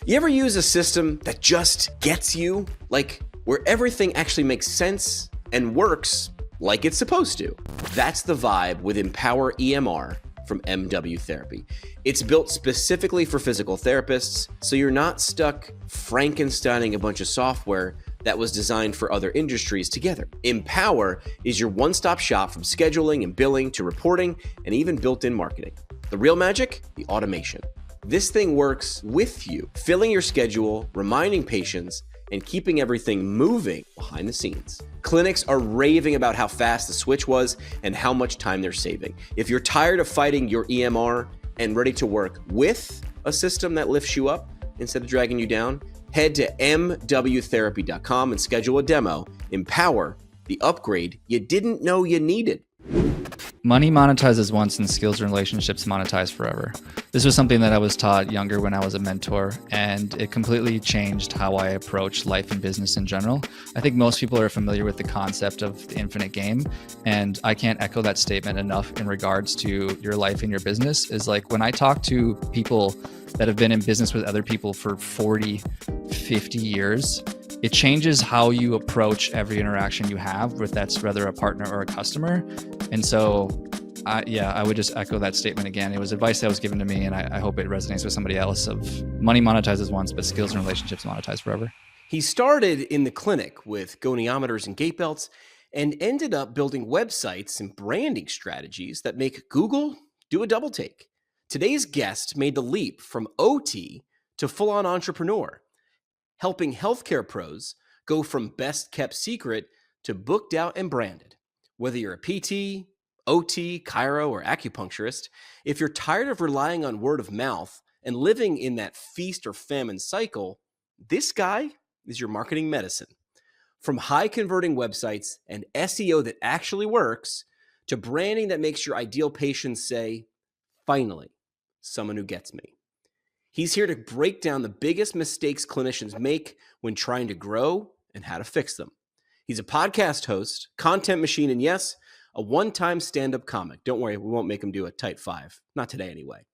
You ever use a system that just gets you? Like, where everything actually makes sense and works like it's supposed to? That's the vibe with Empower EMR from MW Therapy. It's built specifically for physical therapists, so you're not stuck Frankensteining a bunch of software that was designed for other industries together. Empower is your one-stop shop from scheduling and billing to reporting and even built-in marketing. The real magic? The automation. This thing works with you, filling your schedule, reminding patients, and keeping everything moving behind the scenes. Clinics are raving about how fast the switch was and how much time they're saving. If you're tired of fighting your EMR and ready to work with a system that lifts you up instead of dragging you down, head to mwtherapy.com and schedule a demo. Empower, the upgrade you didn't know you needed. Money monetizes once and skills and relationships monetize forever. This was something that I was taught younger when I was a mentor, and it completely changed how I approach life and business in general. I think most people are familiar with the concept of the infinite game, and I can't echo that statement enough in regards to your life and your business. Is like when I talk to people that have been in business with other people for 40, 50 years, it changes how you approach every interaction you have, with that's whether a partner or a customer. And so, I would just echo that statement again. It was advice that was given to me, and I hope it resonates with somebody else of money monetizes once, but skills and relationships monetize forever. He started in the clinic with goniometers and gait belts and ended up building websites and branding strategies that make Google do a double take. Today's guest made the leap from OT to full-on entrepreneur, helping healthcare pros go from best kept secret to booked out and branded. Whether you're a PT, OT, chiro, or acupuncturist, if you're tired of relying on word of mouth and living in that feast or famine cycle, this guy is your marketing medicine. From high converting websites and SEO that actually works to branding that makes your ideal patients say, finally, someone who gets me. He's here to break down the biggest mistakes clinicians make when trying to grow and how to fix them. He's a podcast host, content machine, and yes, a one-time stand-up comic. Don't worry, we won't make him do a tight 5. Not today, anyway.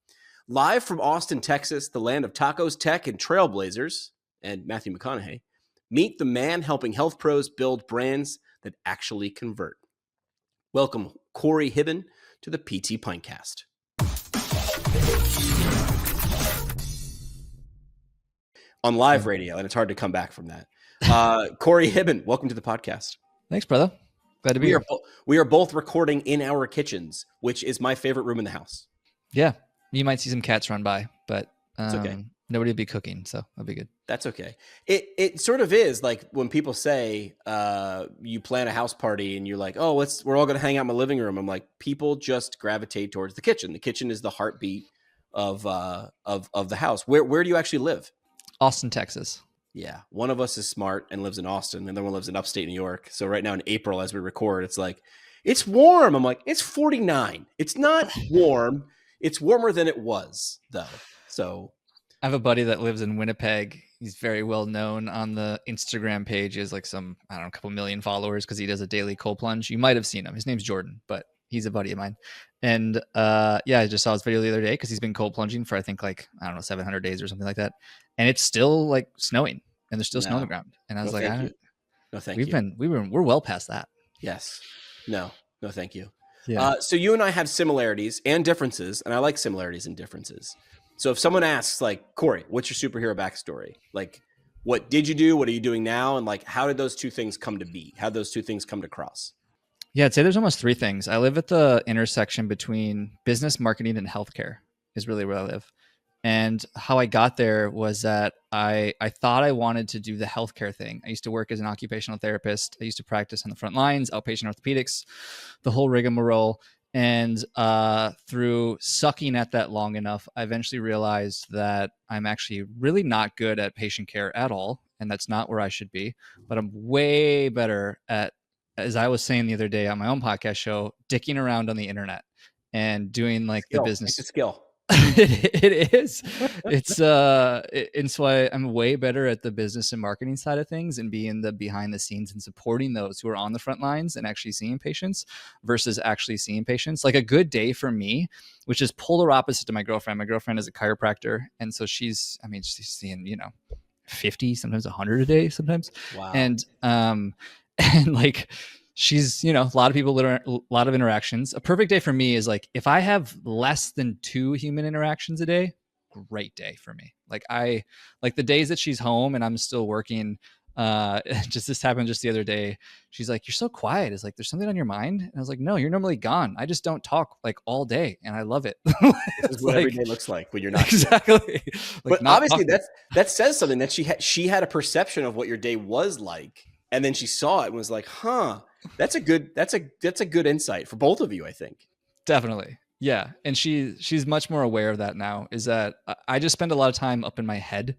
Live from Austin, Texas, the land of tacos, tech, and trailblazers, and Matthew McConaughey, meet the man helping health pros build brands that actually convert. Welcome, Corey Hiben, to the PT Pintcast. On live radio, and it's hard to come back from that. Corey Hiben, welcome to the podcast. Thanks, brother. Glad to be here. We are both recording in our kitchens, which is my favorite room in the house. Yeah, you might see some cats run by, but it's okay. Nobody will be cooking, so that'll be good. That's okay. It sort of is like when people say you plan a house party and you're like, oh, we're all going to hang out in my living room. I'm like, people just gravitate towards the kitchen. The kitchen is the heartbeat of the house. Where do you actually live? Austin, Texas. Yeah. One of us is smart and lives in Austin, and the other one lives in upstate New York. So right now in April, as we record, it's like, it's warm. I'm like, it's 49. It's not warm. It's warmer than it was, though. So I have a buddy that lives in Winnipeg. He's very well known on the Instagram page. He has like some, I don't know, a couple million followers because he does a daily cold plunge. You might have seen him. His name's Jordan, but he's a buddy of mine. And I just saw his video the other day because he's been cold plunging for, I think, like, I don't know, 700 days or something like that. And it's still like snowing, and there's still snow on the ground. And I was like, no, thank you. We're well past that. Yes. No, thank you. Yeah. So you and I have similarities and differences, and I like similarities and differences. So if someone asks, like, Corey, what's your superhero backstory? Like, what did you do? What are you doing now? And like, how did those two things come to be? How did those two things come to cross? Yeah, I'd say there's almost 3 things. I live at the intersection between business, marketing, and healthcare is really where I live. And how I got there was that I thought I wanted to do the healthcare thing. I used to work as an occupational therapist. I used to practice on the front lines, outpatient orthopedics, the whole rigmarole. And through sucking at that long enough, I eventually realized that I'm actually really not good at patient care at all. And that's not where I should be. But I'm way better at, as I was saying the other day on my own podcast show, dicking around on the internet and doing like the business. It's a skill. It is. And so I'm way better at the business and marketing side of things and being the behind the scenes and supporting those who are on the front lines and actually seeing patients versus actually seeing patients. Like a good day for me, which is polar opposite to my girlfriend. My girlfriend is a chiropractor, and so she's seeing 50, sometimes 100 a day, sometimes, Wow. and and like she's a lot of people, a lot of interactions. A perfect day for me is like if I have less than 2 human interactions a day. Great day for me. Like I like the days that she's home and I'm still working. Just this happened just the other day. She's like, "You're so quiet. Is like there's something on your mind?" And I was like, "No, you're normally gone. I just don't talk like all day, and I love it." This is It's what every like day looks like when you're not here. exactly like But not obviously talking. that says something that she had a perception of what your day was like, and then she saw it and was like, "Huh, that's a good insight for both of you, I think." Definitely. Yeah. And she's much more aware of that now. Is that I just spend a lot of time up in my head,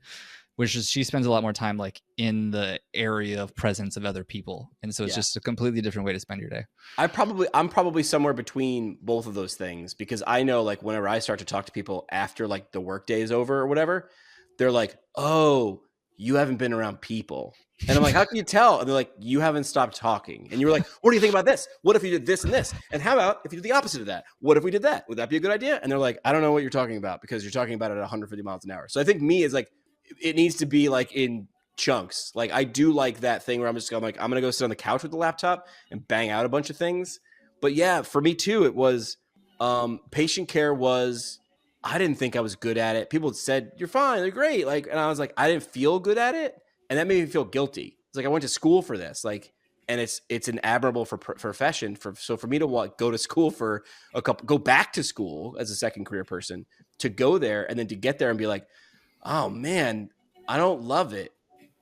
which is she spends a lot more time like in the area of presence of other people. And so it's Yeah. just a completely different way to spend your day. I'm probably somewhere between both of those things because I know like whenever I start to talk to people after like the workday is over or whatever, they're like, "Oh, you haven't been around people." And I'm like, "How can you tell?" And they're like, "You haven't stopped talking." And you were like, "What do you think about this? What if you did this and this? And how about if you did the opposite of that? What if we did that? Would that be a good idea?" And they're like, "I don't know what you're talking about because you're talking about it at 150 miles an hour." So I think me is like it needs to be like in chunks. Like I do like that thing where I'm like I'm going to go sit on the couch with the laptop and bang out a bunch of things. But yeah, for me too, it was patient care was I didn't think I was good at it. People said, "You're fine, they're great." Like, and I was like, I didn't feel good at it. And that made me feel guilty. It's like I went to school for this. Like, and it's an admirable profession for me to go to school for go back to school as a second career person to go there and then to get there and be like, "Oh man, I don't love it."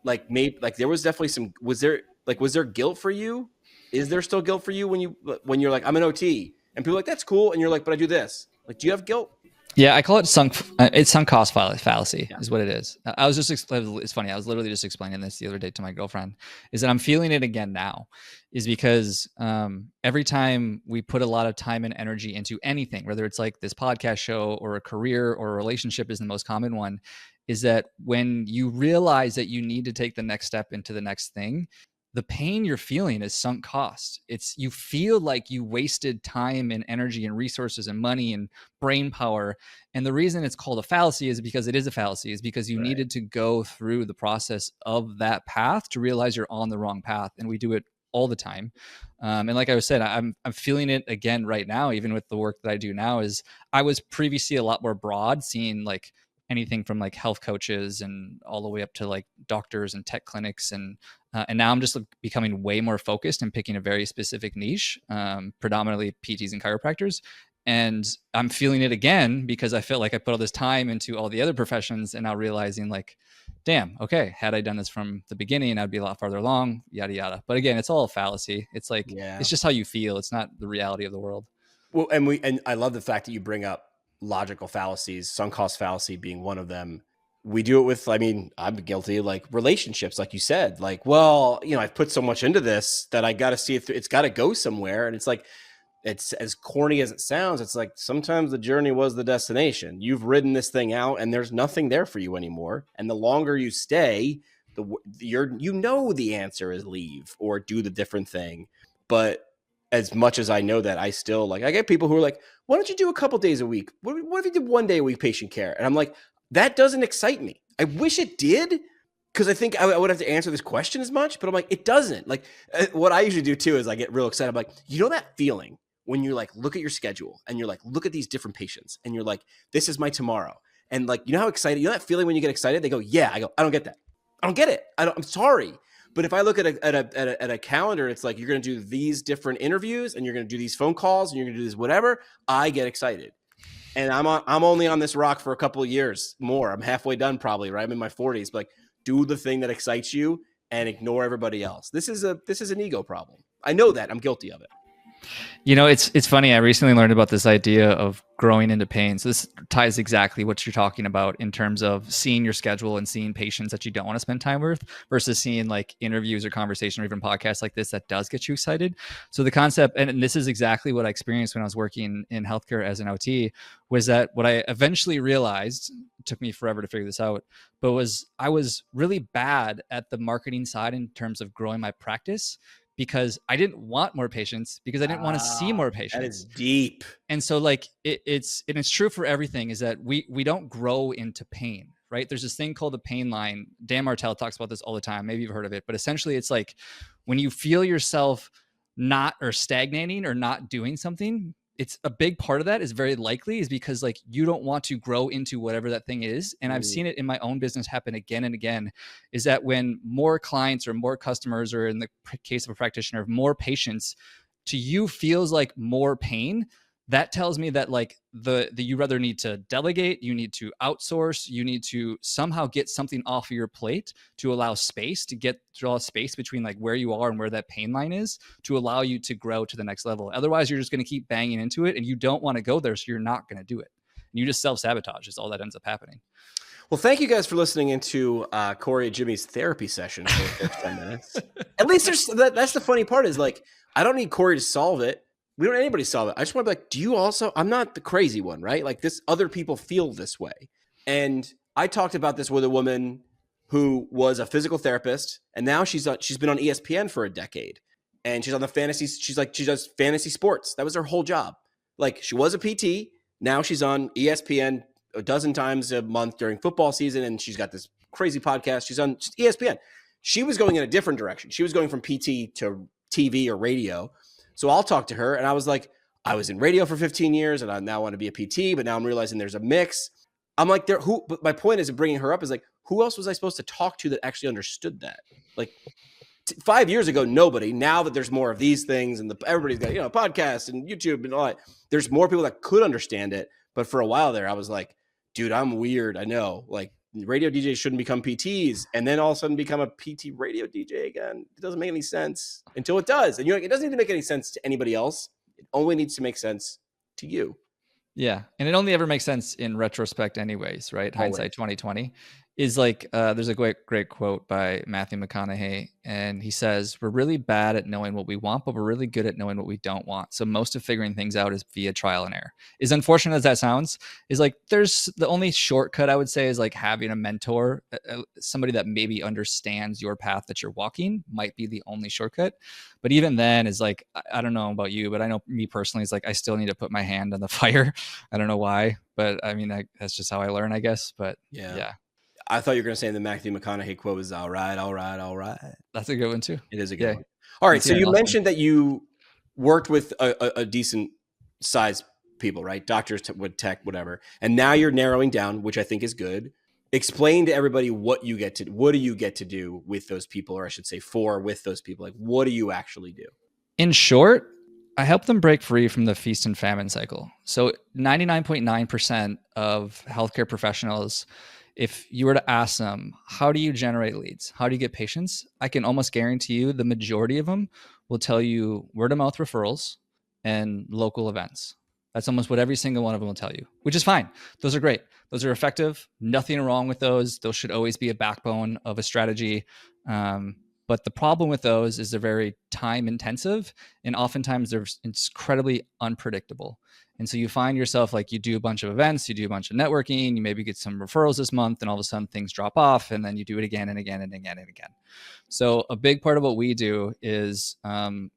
Like maybe like there was definitely was there guilt for you? Is there still guilt for you when you're like, "I'm an OT," and people are like, "That's cool," and you're like, "But I do this." Like, do you have guilt? Yeah, I call it sunk. It's sunk cost fallacy, Yeah. is what it is. I was just. It's funny. I was literally just explaining this the other day to my girlfriend. Is that I'm feeling it again now, is because every time we put a lot of time and energy into anything, whether it's like this podcast show or a career or a relationship is the most common one, is that when you realize that you need to take the next step into the next thing, the pain you're feeling is sunk cost. It's you feel like you wasted time and energy and resources and money and brain power. And the reason it's called a fallacy is because it is a fallacy, is because you Right. needed to go through the process of that path to realize you're on the wrong path. And we do it all the time. And like I said, I'm feeling it again right now, even with the work that I do now. Is I was previously a lot more broad, seeing like anything from like health coaches and all the way up to like doctors and tech clinics, and now I'm just becoming way more focused and picking a very specific niche, predominantly PTs and chiropractors. And I'm feeling it again because I felt like I put all this time into all the other professions, and now realizing like, damn, okay, had I done this from the beginning, I'd be a lot farther along, yada yada. But again, it's all a fallacy. It's like Yeah. it's just how you feel. It's not the reality of the world. Well, and I love the fact that you bring up logical fallacies, sunk cost fallacy being one of them. We do it with, I mean, I'm guilty, like relationships, like you said, like, well, I've put so much into this that I got to see it through. It's got to go somewhere. And it's like, it's as corny as it sounds. It's like sometimes the journey was the destination. You've ridden this thing out and there's nothing there for you anymore. And the longer you stay, the answer is leave or do the different thing. But as much as I know that, I still I get people who are like, "Why don't you do a couple days a week? What if you did one day a week patient care?" And I'm like, that doesn't excite me. I wish it did because I think I would have to answer this question as much, but I'm like, it doesn't. Like what I usually do too is I get real excited. I'm like, that feeling when you like look at your schedule and you're like, look at these different patients and you're like, this is my tomorrow. And like, how excited, that feeling when you get excited, they go, yeah, I go, I don't get that. I don't get it. I'm sorry. But if I look at a calendar, it's like you're going to do these different interviews and you're going to do these phone calls and you're going to do this whatever. I get excited, and I'm only on this rock for a couple of years more. I'm halfway done probably. Right, I'm in my 40s. But like, do the thing that excites you and ignore everybody else. This is an ego problem. I know that. I'm guilty of it. It's funny. I recently learned about this idea of growing into pain. So this ties exactly what you're talking about in terms of seeing your schedule and seeing patients that you don't want to spend time with versus seeing like interviews or conversation or even podcasts like this that does get you excited. So the concept, and this is exactly what I experienced when I was working in healthcare as an OT, was that what I eventually realized, it took me forever to figure this out, but was I was really bad at the marketing side in terms of growing my practice because I didn't want more patients because I didn't want to see Wow, more that is patients. deep. And so like it's true for everything is that we don't grow into pain, right? There's this thing called the pain line. Dan Martell talks about this all the time. Maybe you've heard of it, but essentially it's like when you feel yourself not or stagnating or not doing something, it's a big part of that is very likely is because like you don't want to grow into whatever that thing is. And I've Mm. seen it in my own business happen again and again, is that when more clients or more customers, or in the case of a practitioner, more patients to you feels like more pain, that tells me that like the you rather need to delegate, you need to outsource, you need to somehow get something off of your plate to allow space to draw space between like where you are and where that pain line is to allow you to grow to the next level. Otherwise you're just going to keep banging into it and you don't want to go there, so you're not going to do it, and you just self-sabotage is all that ends up happening. Well, thank you guys for listening into Corey and Jimmy's therapy session for the first 10 minutes. At least that's the funny part is like, I don't need Corey to solve it. We don't need anybody to solve it. I just want to be like, do you also, I'm not the crazy one, right? Like this, other people feel this way. And I talked about this with a woman who was a physical therapist and now she's been on ESPN for a decade and she's on the fantasy. She's like, she does fantasy sports. That was her whole job. Like she was a PT. Now she's on ESPN a dozen times a month during football season. And she's got this crazy podcast. She's on ESPN. She was going in a different direction. She was going from PT to TV or radio. So I'll talk to her. And I was like, I was in radio for 15 years and I now want to be a PT, but now I'm realizing there's a mix. I'm like, but my point is in bringing her up is like, who else was I supposed to talk to that actually understood that? Like 5 years ago, nobody. Now that there's more of these things and everybody's got, podcasts and YouTube and all that, there's more people that could understand it. But for a while there, I was like, dude, I'm weird. I know, like radio DJs shouldn't become PTs and then all of a sudden become a PT radio DJ again. It doesn't make any sense until it does. And you're like, it doesn't need to make any sense to anybody else. It only needs to make sense to you. Yeah, and it only ever makes sense in retrospect anyways, right? Always. Hindsight 2020 is like there's a great quote by Matthew McConaughey, and he says, we're really bad at knowing what we want, but we're really good at knowing what we don't want. So most of figuring things out is via trial and error. As unfortunate as that sounds, is like there's the only shortcut I would say is like having a mentor, somebody that maybe understands your path that you're walking might be the only shortcut. But even then is like, I don't know about you, but I know me personally is like, I still need to put my hand on the fire. I don't know why, but I mean, that's just how I learn, I guess. But yeah. I thought you were going to say the Matthew McConaughey quote was all right, all right, all right. That's a good one too. It is a good one. All right. So you mentioned that you worked with a decent size people, right? Doctors with tech, whatever. And now you're narrowing down, which I think is good. Explain to everybody what do you get to do with those people, or I should say with those people. Like, what do you actually do? In short, I help them break free from the feast and famine cycle. So 99.9% of healthcare professionals, if you were to ask them, how do you generate leads? How do you get patients? I can almost guarantee you the majority of them will tell you word of mouth referrals and local events. That's almost what every single one of them will tell you, which is fine. Those are great. Those are effective. Nothing wrong with those. Those should always be a backbone of a strategy. But the problem with those is they're very time intensive and oftentimes they're incredibly unpredictable. And so you find yourself like you do a bunch of events, you do a bunch of networking, you maybe get some referrals this month and all of a sudden things drop off and then you do it again and again and again and again. So a big part of what we do is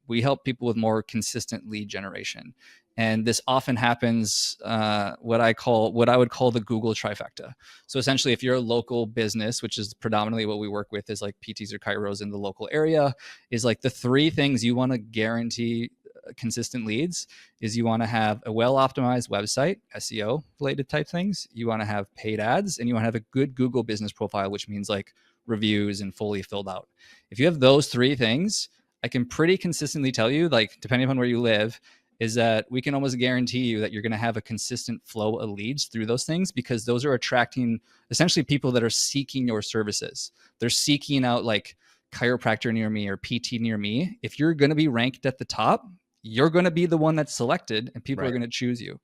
we help people with more consistent lead generation. And this often happens what I would call the Google trifecta. So essentially, if you're a local business, which is predominantly what we work with, is like PTs or chiros in the local area, is like the three things you want to guarantee consistent leads is you want to have a well-optimized website, SEO related type things. You want to have paid ads and you want to have a good Google business profile, which means like reviews and fully filled out. If you have those three things, I can pretty consistently tell you, like depending on where you live, is that we can almost guarantee you that you're going to have a consistent flow of leads through those things because those are attracting essentially people that are seeking your services. They're seeking out like chiropractor near me or PT near me. If you're going to be ranked at the top, you're going to be the one that's selected and people are Right. going to choose you.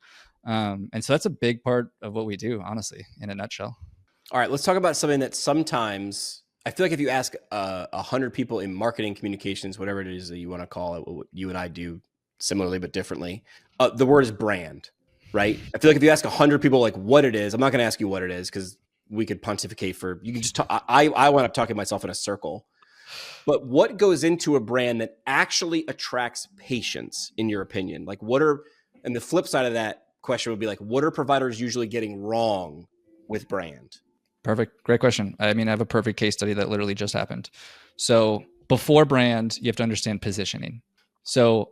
And so that's a big part of what we do, honestly, in a nutshell. All right, let's talk about something that sometimes I feel like if you ask 100 people in marketing communications, whatever it is that you want to call it, what you and I do similarly but differently, the word is brand, right? I feel like if you ask 100 people like what it is, I'm not going to ask you what it is because we could pontificate for, you can just talk. I wind up talking myself in a circle. But what goes into a brand that actually attracts patients, in your opinion? Like, and the flip side of that question would be like, what are providers usually getting wrong with brand? Perfect. Great question. I mean, I have a perfect case study that literally just happened. So before brand, you have to understand positioning. So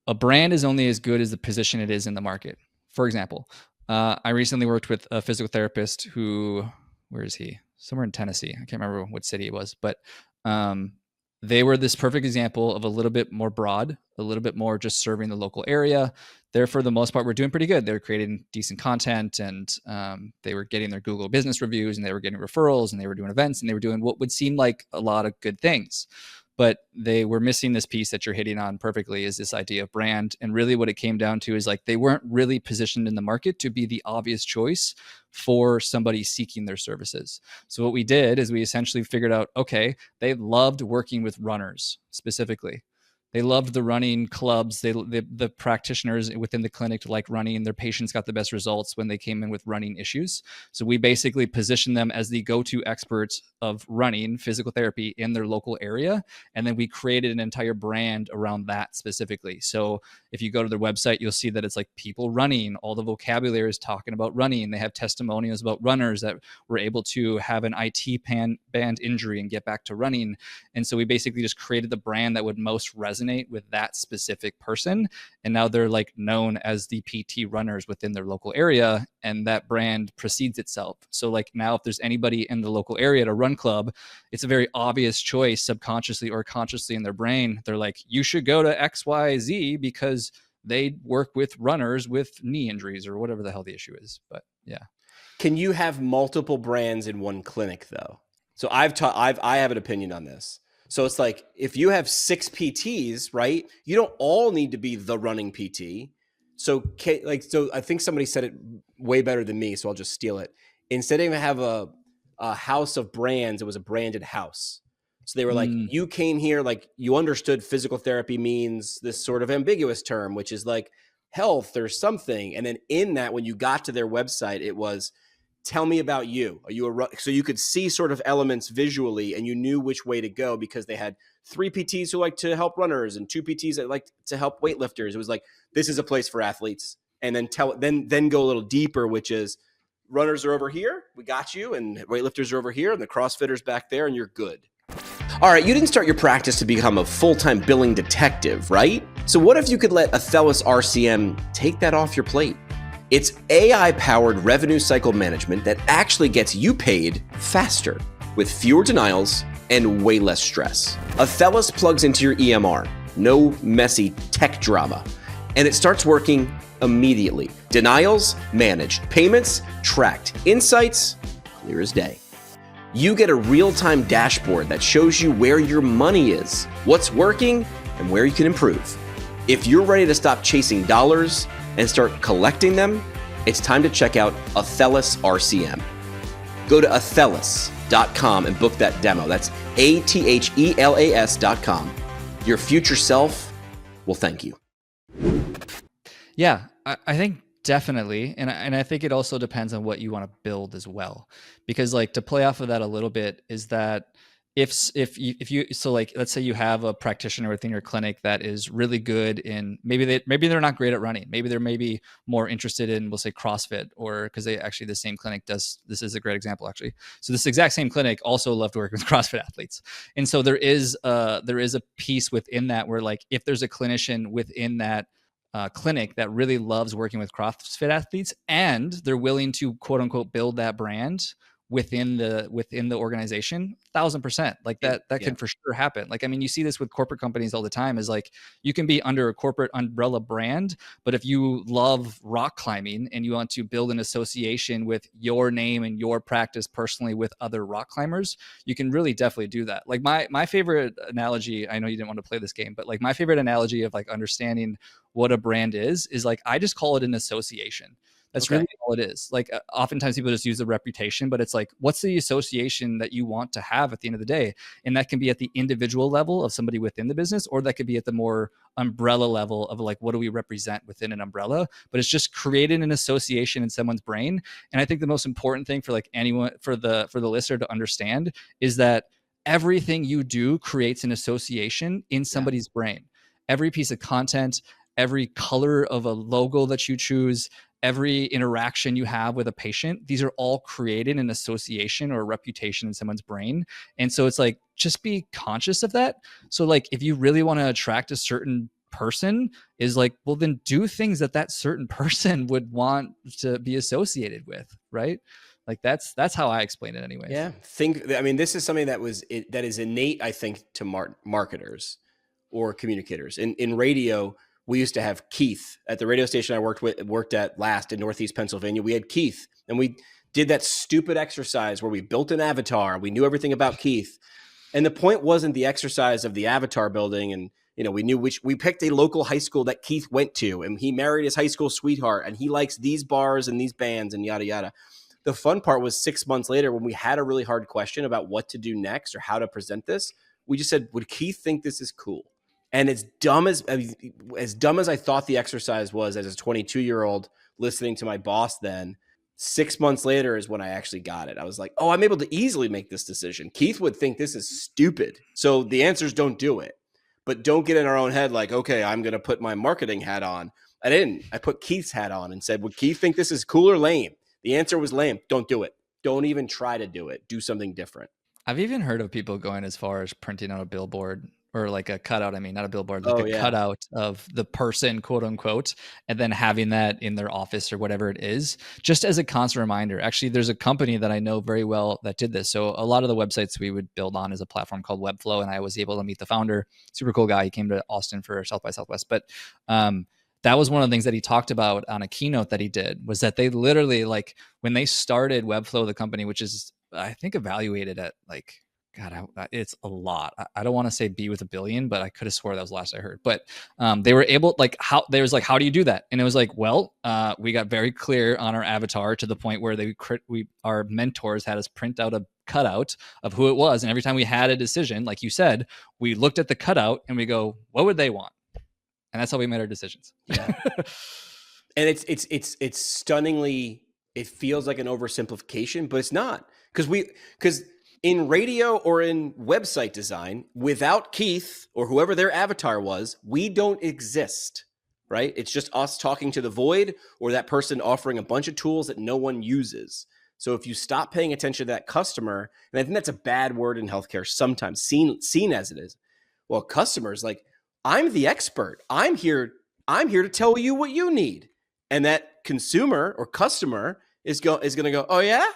a brand is only as good as the position it is in the market. For example, I recently worked with a physical therapist who, where is he? Somewhere in Tennessee. I can't remember what city it was, but they were this perfect example of a little bit more broad, a little bit more just serving the local area. There, for the most part, were doing pretty good. They were creating decent content, and they were getting their Google business reviews, and they were getting referrals, and they were doing events, and they were doing what would seem like a lot of good things. But they were missing this piece that you're hitting on perfectly, is this idea of brand. And really what it came down to is like they weren't really positioned in the market to be the obvious choice for somebody seeking their services. So what we did is we essentially figured out, okay, they loved working with runners specifically. They loved the running clubs. The practitioners within the clinic like running. Their patients got the best results when they came in with running issues. So we basically positioned them as the go-to experts of running physical therapy in their local area. And then we created an entire brand around that specifically. So if you go to their website, you'll see that it's like people running. All the vocabulary is talking about running. They have testimonials about runners that were able to have an IT band injury and get back to running. And so we basically just created the brand that would most resonate with that specific person. And now they're like known as the PT runners within their local area. And that brand precedes itself. So like now if there's anybody in the local area at a run club, it's a very obvious choice subconsciously or consciously in their brain. They're like, you should go to XYZ because they work with runners with knee injuries or whatever the hell the issue is. But yeah. Can you have multiple brands in one clinic though? So I have an opinion on this. So it's like if you have 6 PTs, right? You don't all need to be the running PT. So I think somebody said it way better than me, so I'll just steal it. Instead of have a house of brands, it was a branded house. So they were like, you came here, like you understood physical therapy means this sort of ambiguous term, which is like health or something. And then in that, when you got to their website, it was, tell me about you. Are you so you could see sort of elements visually and you knew which way to go because they had 3 PTs who like to help runners and 2 PTs that like to help weightlifters. It was like, this is a place for athletes. And then go a little deeper, which is runners are over here. We got you. And weightlifters are over here and the CrossFitters back there and you're good. All right, you didn't start your practice to become a full-time billing detective, right? So what if you could let Athelis RCM take that off your plate? It's AI-powered revenue cycle management that actually gets you paid faster with fewer denials and way less stress. Athelis plugs into your EMR, no messy tech drama, and it starts working immediately. Denials managed, payments tracked, insights clear as day. You get a real-time dashboard that shows you where your money is, what's working, and where you can improve. If you're ready to stop chasing dollars and start collecting them, it's time to check out Athelis RCM. Go to athelis.com and book that demo. That's ATHELAS.com. Your future self will thank you. Yeah, I think definitely. And I think it also depends on what you want to build as well. Because like to play off of that a little bit is that if you so like let's say you have a practitioner within your clinic that is really good in maybe they're not great at running, maybe they're maybe more interested in, we'll say, CrossFit, or because they actually, the same clinic does, this is a great example actually, so this exact same clinic also loved working with CrossFit athletes. And so there is a piece within that where like if there's a clinician within that clinic that really loves working with CrossFit athletes and they're willing to quote unquote build that brand within the organization, 1,000%. Like that Yeah. can for sure happen. Like, I mean, you see this with corporate companies all the time, is like you can be under a corporate umbrella brand, but if you love rock climbing and you want to build an association with your name and your practice personally with other rock climbers, you can really definitely do that. Like my favorite analogy, I know you didn't want to play this game, but like my favorite analogy of like understanding what a brand is like I just call it an association. That's Okay. really all it is. Like oftentimes people just use the reputation, but it's like, what's the association that you want to have at the end of the day? And that can be at the individual level of somebody within the business, or that could be at the more umbrella level of like, what do we represent within an umbrella? But it's just creating an association in someone's brain. And I think the most important thing for like anyone, for the listener to understand is that everything you do creates an association in Yeah. somebody's brain. Every piece of content, every color of a logo that you choose, every interaction you have with a patient, these are all created an association or a reputation in someone's brain. And so it's like, just be conscious of that. So like, if you really want to attract a certain person, is like, well, then do things that that certain person would want to be associated with, right? Like that's how I explain it anyways. Yeah. I mean, this is something that is innate, I think, to marketers or communicators. In radio, we used to have Keith at the radio station I worked at last in Northeast Pennsylvania. We had Keith, and we did that stupid exercise where we built an avatar. We knew everything about Keith. And the point wasn't the exercise of the avatar building. And, we picked a local high school that Keith went to, and he married his high school sweetheart, and he likes these bars and these bands and yada, yada. The fun part was 6 months later when we had a really hard question about what to do next or how to present this. We just said, would Keith think this is cool? And as dumb as I thought the exercise was as a 22-year-old listening to my boss then, 6 months later is when I actually got it. I was like, oh, I'm able to easily make this decision. Keith would think this is stupid. So the answers don't do it. But don't get in our own head like, okay, I'm going to put my marketing hat on. I didn't. I put Keith's hat on and said, would Keith think this is cool or lame? The answer was lame. Don't do it. Don't even try to do it. Do something different. I've even heard of people going as far as printing out a billboard, or like a cutout. I mean, not a billboard, like Oh, a yeah. cutout of the person, quote unquote, and then having that in their office or whatever it is, just as a constant reminder. Actually, there's a company that I know very well that did this. So a lot of the websites we would build on is a platform called Webflow, and I was able to meet the founder. Super cool guy. He came to Austin for South by Southwest, but that was one of the things that he talked about on a keynote that he did, was that they literally, like, when they started Webflow, the company, which is, I think, evaluated at like, God, it's a lot. I don't want to say B with a billion, but I could have swore that was the last I heard. But they were able, like, how do you do that? And it was like, well, we got very clear on our avatar to the point where our mentors had us print out a cutout of who it was. And every time we had a decision, like you said, we looked at the cutout and we go, what would they want? And that's how we made our decisions. Yeah. And it's stunningly, it feels like an oversimplification, but it's not. Because in radio or in website design, without Keith or whoever their avatar was, we don't exist, right? It's just us talking to the void, or that person offering a bunch of tools that no one uses. So if you stop paying attention to that customer, and I think that's a bad word in healthcare sometimes, seen as it is. Well, customers, like, I'm the expert. I'm here to tell you what you need. And that consumer or customer is going to go, oh yeah?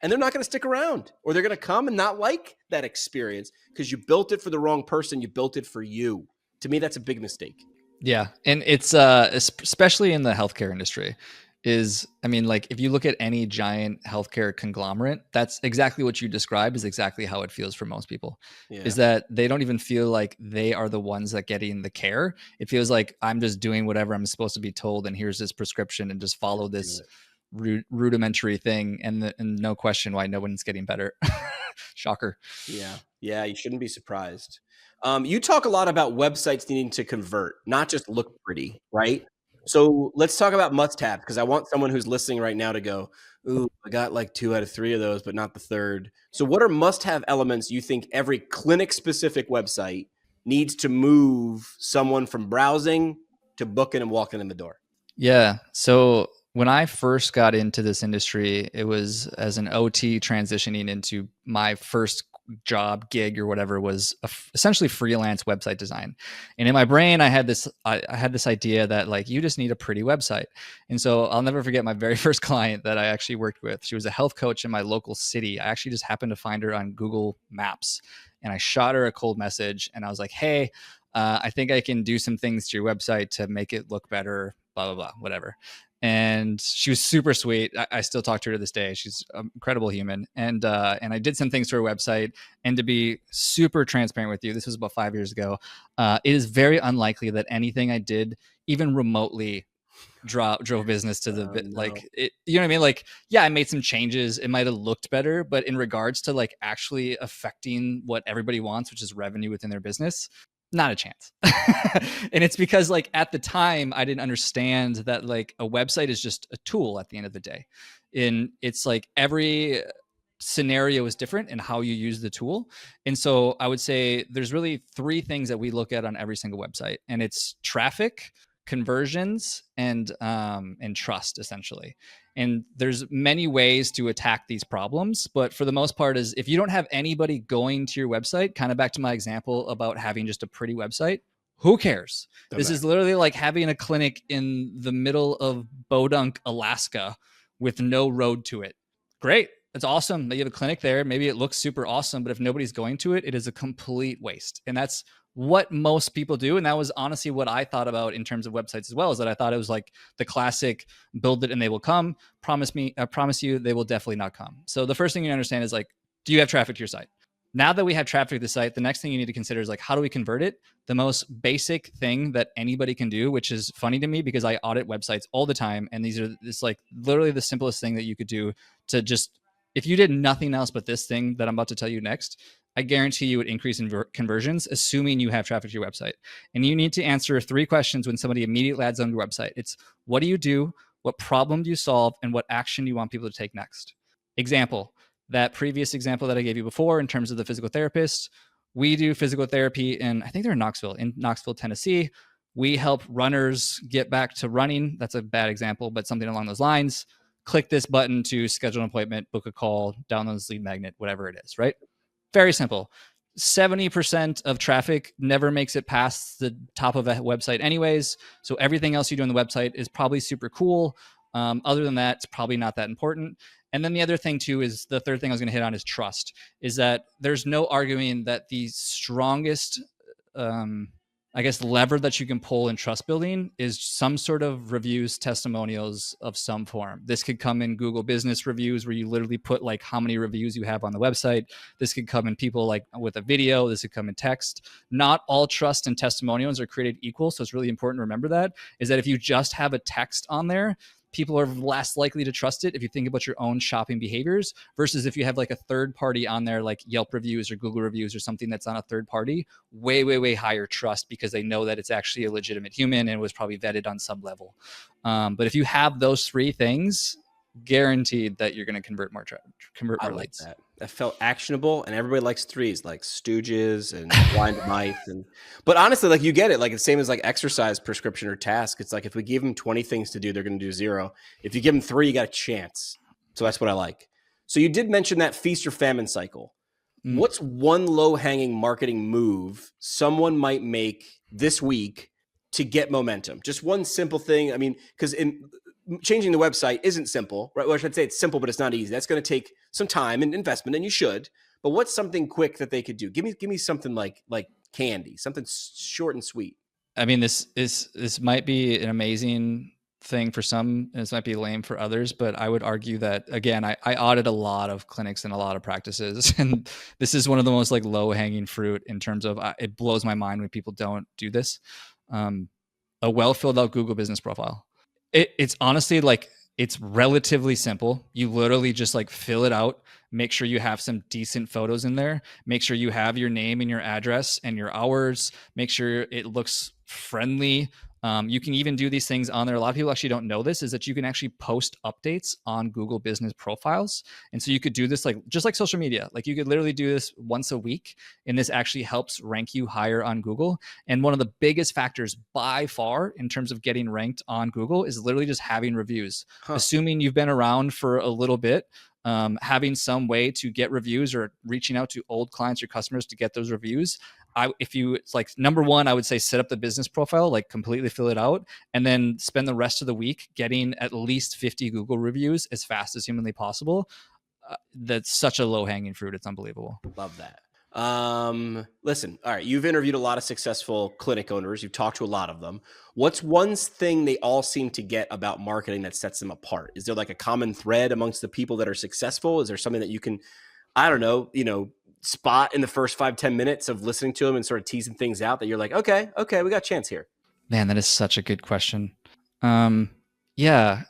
And they're not going to stick around, or they're going to come and not like that experience because you built it for the wrong person. You built it for you. To me, that's a big mistake. Yeah. And it's especially in the healthcare industry, is, I mean, like, if you look at any giant healthcare conglomerate, that's exactly what you described is exactly how it feels for most people. Yeah. Is that they don't even feel like they are the ones that getting the care. It feels like I'm just doing whatever I'm supposed to be told, and here's this prescription, and just follow this rudimentary thing, and no question why no one's getting better. Shocker. Yeah, you shouldn't be surprised. You talk a lot about websites needing to convert, not just look pretty, right? So let's talk about must-haves, because I want someone who's listening right now to go, ooh, I got like 2 out of 3 of those, but not the third. So what are must-have elements you think every clinic-specific website needs to move someone from browsing to booking and walking in the door? Yeah. So when I first got into this industry, it was as an OT transitioning into my first job gig or whatever was essentially freelance website design. And in my brain, I had this idea that like you just need a pretty website. And so I'll never forget my very first client that I actually worked with. She was a health coach in my local city. I actually just happened to find her on Google Maps, and I shot her a cold message, and I was like, "Hey, I think I can do some things to your website to make it look better, blah, blah, blah, whatever." And she was super sweet. I still talk to her to this day. She's an incredible human. And I did some things to her website. And to be super transparent with you, this was about 5 years ago. It is very unlikely that anything I did, even remotely, drove business to the bit. No. Like it, you know what I mean? Like, yeah, I made some changes. It might have looked better, but in regards to like actually affecting what everybody wants, which is revenue within their business, not a chance. And it's because like at the time I didn't understand that like a website is just a tool at the end of the day. And it's like every scenario is different in how you use the tool. And so I would say there's really three things that we look at on every single website, and it's traffic, conversions, and trust, essentially. And there's many ways to attack these problems, but for the most part is if you don't have anybody going to your website, kind of back to my example about having just a pretty website, who cares? This is literally like having a clinic in the middle of Bodunk, Alaska with no road to it. Great. It's awesome that you have a clinic there. Maybe it looks super awesome, but if nobody's going to it, it is a complete waste. And that's what most people do. And that was honestly what I thought about in terms of websites as well, is that I thought it was like the classic build it and they will come. I promise you they will definitely not come. So the first thing you understand is like, do you have traffic to your site? Now that we have traffic to the site, the next thing you need to consider is like, how do we convert it? The most basic thing that anybody can do, which is funny to me because I audit websites all the time. And it's like literally the simplest thing that you could do to just, if you did nothing else but this thing that I'm about to tell you next, I guarantee you would increase in conversions, assuming you have traffic to your website. And you need to answer three questions when somebody immediately adds on your website. It's what do you do? What problem do you solve? And what action do you want people to take next? Example, that previous example that I gave you before in terms of the physical therapist, we do physical therapy I think they're in Knoxville, Tennessee. We help runners get back to running. That's a bad example, but something along those lines. Click this button to schedule an appointment, book a call, download this lead magnet, whatever it is, right? Very simple. 70% of traffic never makes it past the top of a website anyways. So everything else you do on the website is probably super cool. Other than that, it's probably not that important. And then the other thing too is the third thing I was going to hit on is trust, is that there's no arguing that the strongest, I guess, lever that you can pull in trust building is some sort of reviews, testimonials of some form. This could come in Google business reviews where you literally put like how many reviews you have on the website. This could come in people like with a video. This could come in text. Not all trust and testimonials are created equal. So it's really important to remember that, is that if you just have a text on there, people are less likely to trust it if you think about your own shopping behaviors versus if you have like a third party on there, like Yelp reviews or Google reviews or something that's on a third party, way, way, way higher trust because they know that it's actually a legitimate human and was probably vetted on some level. But if you have those three things, guaranteed that you're going to convert more leads. That. That felt actionable, and everybody likes threes, like Stooges and Blind Mice. But honestly, like you get it. Like it's same as like exercise prescription or task. It's like if we give them 20 things to do, they're going to do 0. If you give them 3, you got a chance. So that's what I like. So you did mention that feast or famine cycle. What's one low-hanging marketing move someone might make this week to get momentum? Just one simple thing. I mean, because changing the website isn't simple, right? Well, I should say it's simple, but it's not easy. That's going to take some time and investment, and you should. But what's something quick that they could do? Give me something like candy, something short and sweet. I mean, this might be an amazing thing for some, and this might be lame for others, but I would argue that again, I audit a lot of clinics and a lot of practices, and this is one of the most like low hanging fruit in terms of it blows my mind when people don't do this. A well filled out Google business profile. It's honestly like it's relatively simple. You literally just like fill it out, make sure you have some decent photos in there, make sure you have your name and your address and your hours, make sure it looks friendly. You can even do these things on there. A lot of people actually don't know this, is that you can actually post updates on Google business profiles. And so you could do this like just like social media. Like you could literally do this once a week, and this actually helps rank you higher on Google. And one of the biggest factors by far in terms of getting ranked on Google is literally just having reviews. Assuming you've been around for a little bit, having some way to get reviews or reaching out to old clients or customers to get those reviews. It's like number one, I would say set up the business profile, like completely fill it out, and then spend the rest of the week getting at least 50 Google reviews as fast as humanly possible. That's such a low hanging fruit. It's unbelievable. Love that. Listen, all right, you've interviewed a lot of successful clinic owners. You've talked to a lot of them. What's one thing they all seem to get about marketing that sets them apart? Is there like a common thread amongst the people that are successful? Is there something that you can, I don't know, spot in the first 5-10 minutes of listening to them and sort of teasing things out that you're like, okay, we got a chance here? Man, that is such a good question. Yeah,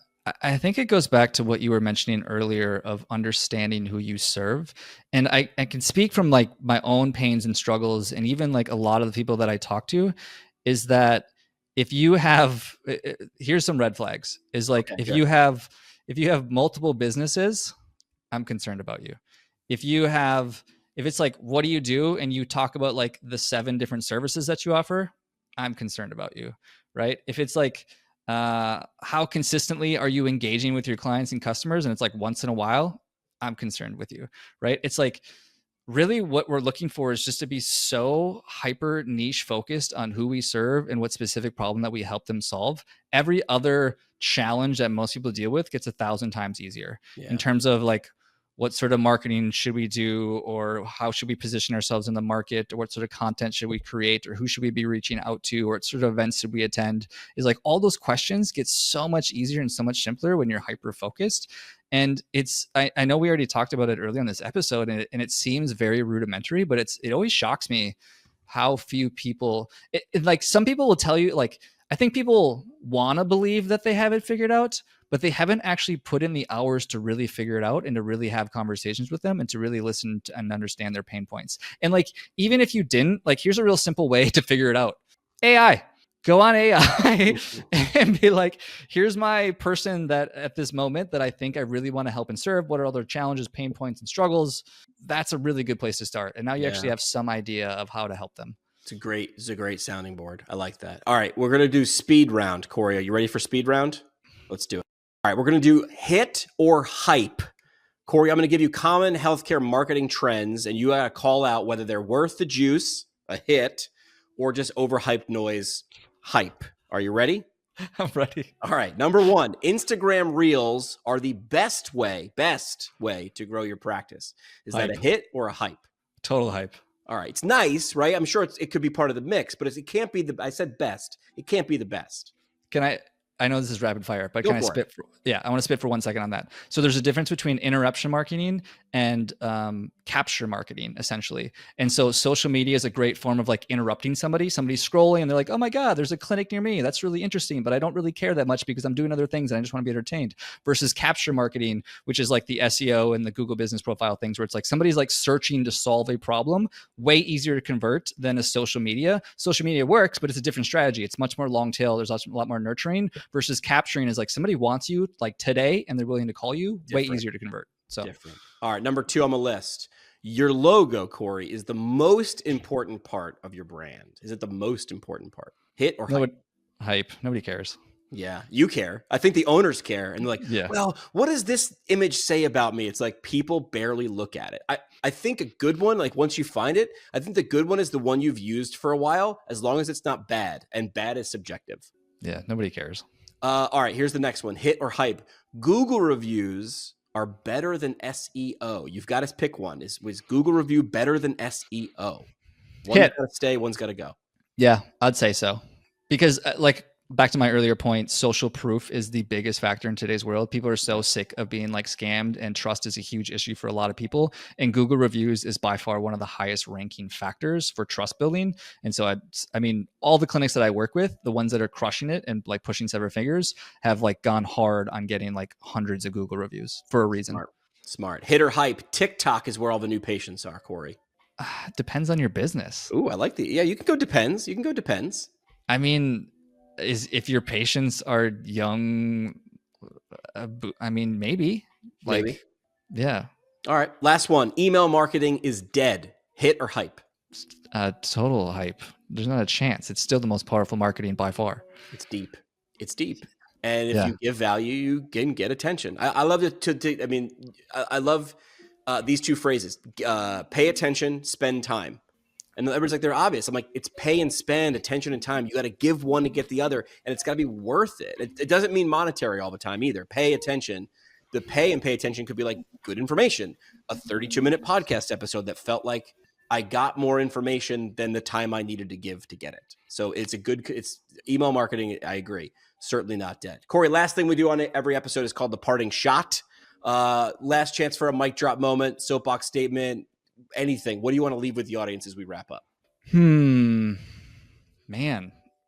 I think it goes back to what you were mentioning earlier of understanding who you serve. And I can speak from like my own pains and struggles, and even like a lot of the people that I talk to, is that if you have, here's some red flags, is like Okay, if you have multiple businesses, I'm concerned about you. If it's like, what do you do? And you talk about like the 7 different services that you offer, I'm concerned about you, right? If it's like, how consistently are you engaging with your clients and customers? And it's like once in a while, I'm concerned with you, right? It's like, really what we're looking for is just to be so hyper niche focused on who we serve and what specific problem that we help them solve. Every other challenge that most people deal with gets 1,000 times easier in terms of like, what sort of marketing should we do, or how should we position ourselves in the market, or what sort of content should we create, or who should we be reaching out to, or what sort of events should we attend, is like all those questions get so much easier and so much simpler when you're hyper focused. And I know we already talked about it early on this episode, and it seems very rudimentary, but it always shocks me how few people, like some people will tell you, like, I think people want to believe that they have it figured out, but they haven't actually put in the hours to really figure it out and to really have conversations with them and to really listen to and understand their pain points. And like, even if you didn't, like, here's a real simple way to figure it out. AI. Go on AI and be like, here's my person that at this moment that I think I really want to help and serve. What are other challenges, pain points, and struggles? That's a really good place to start. And now you actually have some idea of how to help them. It's a great sounding board. I like that. All right, we're going to do speed round. Corey, are you ready for speed round? Let's do it. All right, we're going to do hit or hype. Corey, I'm going to give you common healthcare marketing trends, and you got to call out whether they're worth the juice, a hit, or just overhyped noise, hype. Are you ready? I'm ready. All right, number 1, Instagram Reels are the best way to grow your practice. Is that a hit or a hype? Total hype. All right. It's nice, right? I'm sure it could be part of the mix, but it can't be I said best. It can't be the best. I know this is rapid fire, but Go can I spit? I want to spit for 1 second on that. So there's a difference between interruption marketing and capture marketing, essentially. And so social media is a great form of like interrupting somebody. Somebody's scrolling and they're like, oh my God, there's a clinic near me. That's really interesting, but I don't really care that much because I'm doing other things and I just want to be entertained. Versus capture marketing, which is like the SEO and the Google business profile things, where it's like somebody's like searching to solve a problem, way easier to convert than a social media. Social media works, but it's a different strategy. It's much more long tail. There's also a lot more nurturing. Versus capturing is like somebody wants you like today and they're willing to call you. Different. Way easier to convert. So different. All right, number 2 on the list. Your logo, Corey, is the most important part of your brand. Is it the most important part? Hit or hype? Hype. Nobody cares. Yeah, you care. I think the owners care. And they're like, well, what does this image say about me? It's like people barely look at it. I think a good one, like once you find it, I think the good one is the one you've used for a while, as long as it's not bad. And bad is subjective. Yeah, nobody cares. All right, here's the next one. Hit or hype. Google reviews are better than SEO. You've got to pick one. Was Google review better than SEO? One's got to stay, one's got to go. Yeah, I'd say so. Because like back to my earlier point, social proof is the biggest factor in today's world. People are so sick of being like scammed, and trust is a huge issue for a lot of people. And Google reviews is by far one of the highest ranking factors for trust building. And so I mean, all the clinics that I work with, the ones that are crushing it and like pushing 7 figures, have like gone hard on getting like hundreds of Google reviews for a reason. Smart. Hit or hype. TikTok is where all the new patients are, Corey. Depends on your business. Ooh, I like you can go depends. You can go depends. I mean, if your patients are young, I mean, maybe. Yeah. All right. Last one. Email marketing is dead. Hit or hype? Total hype. There's not a chance. It's still the most powerful marketing by far. It's deep. And if Yeah. you give value, you can get attention. I love I mean, I love these two phrases: pay attention, spend time. And everyone's like, they're obvious. I'm like, it's pay and spend, attention and time. You got to give one to get the other, and it's got to be worth it. It doesn't mean monetary all the time either. Pay attention. The pay and pay attention could be like good information, a 32-minute podcast episode that felt like I got more information than the time I needed to give to get it. So it's email marketing. I agree. Certainly not dead. Corey, last thing we do on every episode is called the parting shot. Last chance for a mic drop moment, soapbox statement, anything. What do you want to leave with the audience as we wrap up? Man,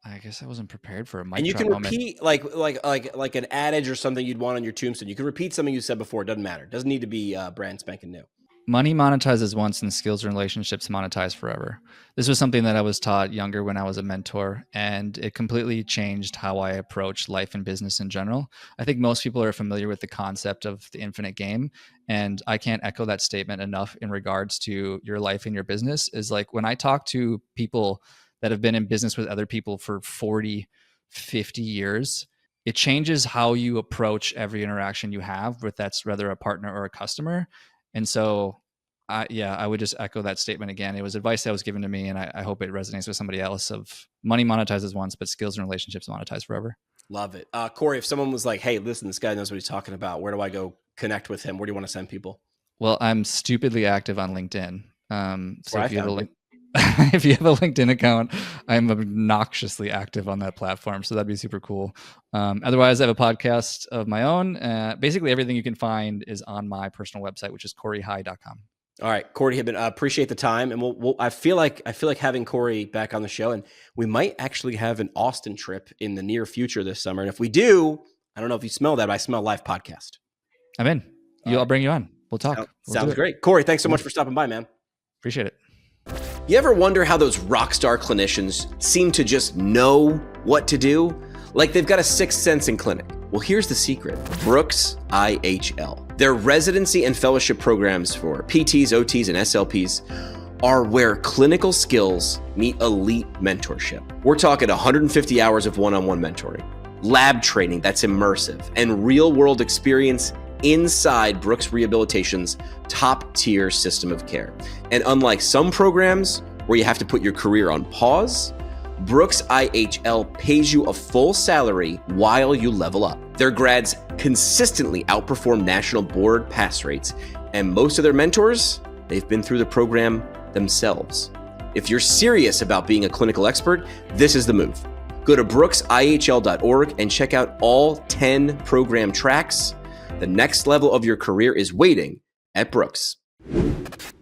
I guess I wasn't prepared for a mic And you drop can moment. repeat like an adage or something you'd want on your tombstone. You can repeat something you said before. It doesn't matter. It doesn't need to be brand spanking new. Money monetizes once and skills and relationships monetize forever. This was something that I was taught younger when I was a mentor, and it completely changed how I approach life and business in general. I think most people are familiar with the concept of the infinite game, and I can't echo that statement enough in regards to your life and your business. Is like when I talk to people that have been in business with other people for 40, 50 years, it changes how you approach every interaction you have, with that's whether a partner or a customer. And so, I would just echo that statement again. It was advice that was given to me, and I hope it resonates with somebody else. Of money monetizes once, but skills and relationships monetize forever. Love it. Corey, if someone was like, hey, listen, this guy knows what he's talking about. Where do I go connect with him? Where do you want to send people? Well, I'm stupidly active on LinkedIn. So Where if you have a I found link, if you have a LinkedIn account, I'm obnoxiously active on that platform. So that'd be super cool. Otherwise, I have a podcast of my own. Basically, everything you can find is on my personal website, which is coreyhigh.com. All right, Corey Hiben, appreciate the time, and I feel like having Corey back on the show, and we might actually have an Austin trip in the near future this summer. And if we do, I don't know if you smell that, but I smell live podcast. I'm in. I'll bring you on. We'll talk. Sounds great, Corey. Thanks so much for stopping by, man. Appreciate it. You ever wonder how those rock star clinicians seem to just know what to do? Like they've got a sixth sense in clinic. Well, here's the secret. Brooks IHL. Their residency and fellowship programs for PTs, OTs, and SLPs are where clinical skills meet elite mentorship. We're talking 150 hours of one-on-one mentoring, lab training that's immersive, and real-world experience inside Brooks Rehabilitation's top-tier system of care. And unlike some programs where you have to put your career on pause, Brooks IHL pays you a full salary while you level up. Their grads consistently outperform national board pass rates, and most of their mentors, they've been through the program themselves. If you're serious about being a clinical expert, this is the move. Go to brooksihl.org and check out all 10 program tracks. The next level of your career is waiting at Brooks.